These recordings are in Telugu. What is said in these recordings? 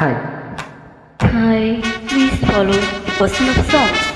Hi. Hi, please follow the person of songs.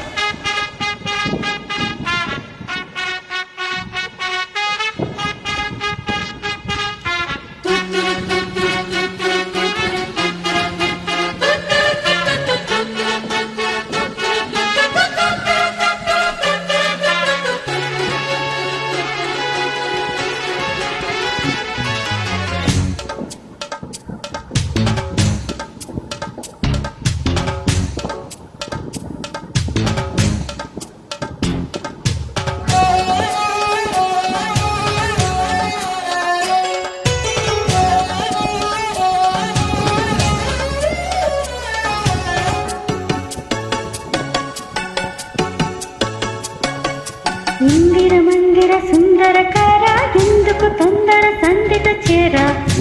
Indira మందిర సుందరకార ఎందుకు తొందర సందిట చేర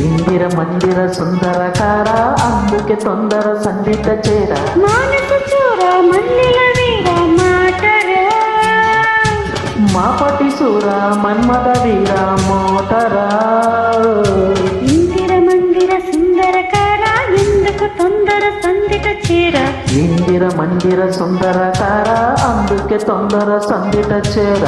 ఇందిర మందిర సుందరకార అందుకే తొందర సందిట చేర మానస చోర మల్లెల వీర మాటరా మాపటి సూర మన్మద వీర మోటరా ఇందిర మందిర సుందరకార ఎందుకు తొందర సందిట చేర ఇందిర మందిర సుందరకార అందుకే తొందర సందిట చేర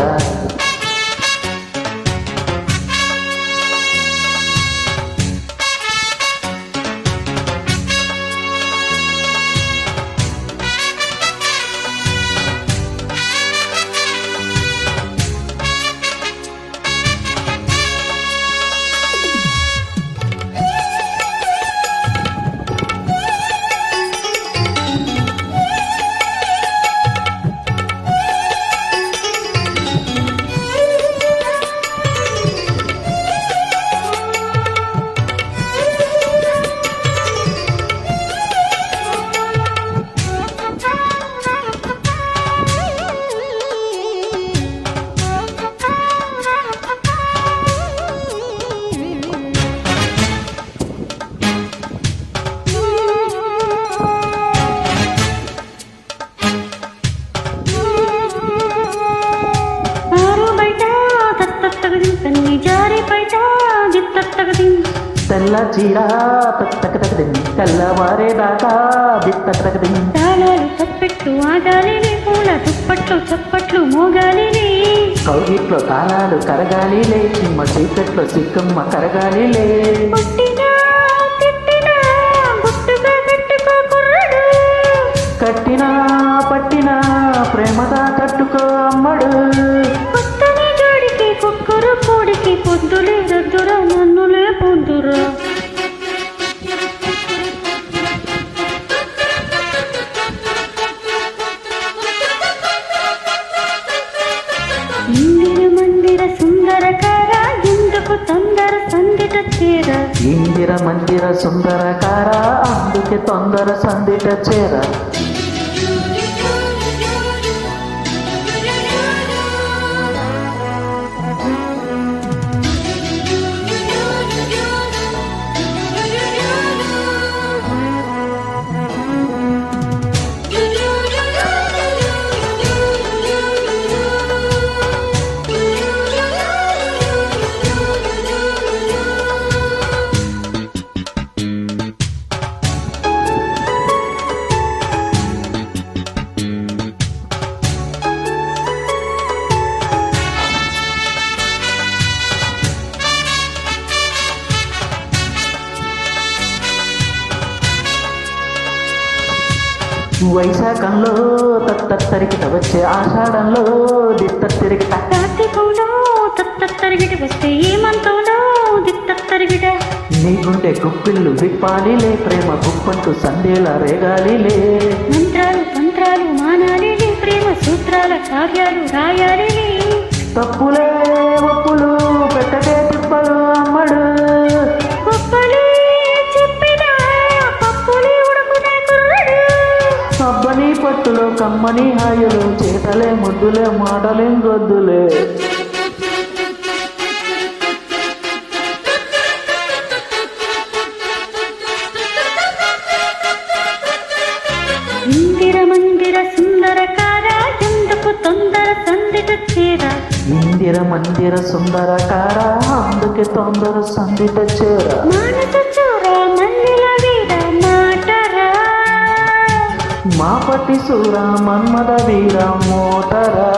తెల్ల చీర తక్కతకదింది తెల్లవారేదాకా బిత్తకతకదింది తాళాలు తప్పెట్టు ఆగాలి పూల దుప్పట్లు చప్పట్లు మోగాలి కౌగిట్లో తాళాలు కరగాలిలే చిమ్మ చీకట్లో సిక్కమ్మ కరగాలిలే పుట్టినా తిట్టినా గుట్టుగా కట్టుకో కుర్రడు కట్టినా పట్టినా ప్రేమగా కట్టుకో అమ్మడు కొత్తని జోడికి కుక్కరు కోడికి పొద్దులే రద్దురా నన్నులే పొద్దురా ఇందిర మందిర సుందరకార ఎందుకు తొందర సందిట చేర ఇందిర మందిర సుందరకార అందుకే తొందర సందిట చేర వైశాఖంలో తరిగిట వచ్చే ఆషాఢంలో తిరిగిట కార్తీకంలో తరిగిట వస్తే ఏమంతంలో తరిగిట నీ గుండె గుప్పిళ్ళు విప్పాలిలే ప్రేమ గుప్పంటూ సందేలా రేగాలిలే మంత్రాలు తంత్రాలు మానాలి ప్రేమ సూత్రాల కావ్యాలు రాయాలి తప్పులే ఒప్పులు పెట్టకే తిప్పలు అమ్మడు గొప్పలే చెప్పినా పప్పులే ఉడుకునే కుర్రడు అబ్బని పట్టులో కమ్మని హాయులు చేతలే ముద్దులే మాటలే గొద్దులే ఇందిర మందిర సుందరకార ఎందుకు తొందర సందిట చేర ఇందిర మందిర సుందరకార అందుకే తొందర సందిట చేర మానస చోర మల్లెల వీర మాటరా మాపటి సూర మన్మద వీర మోతరా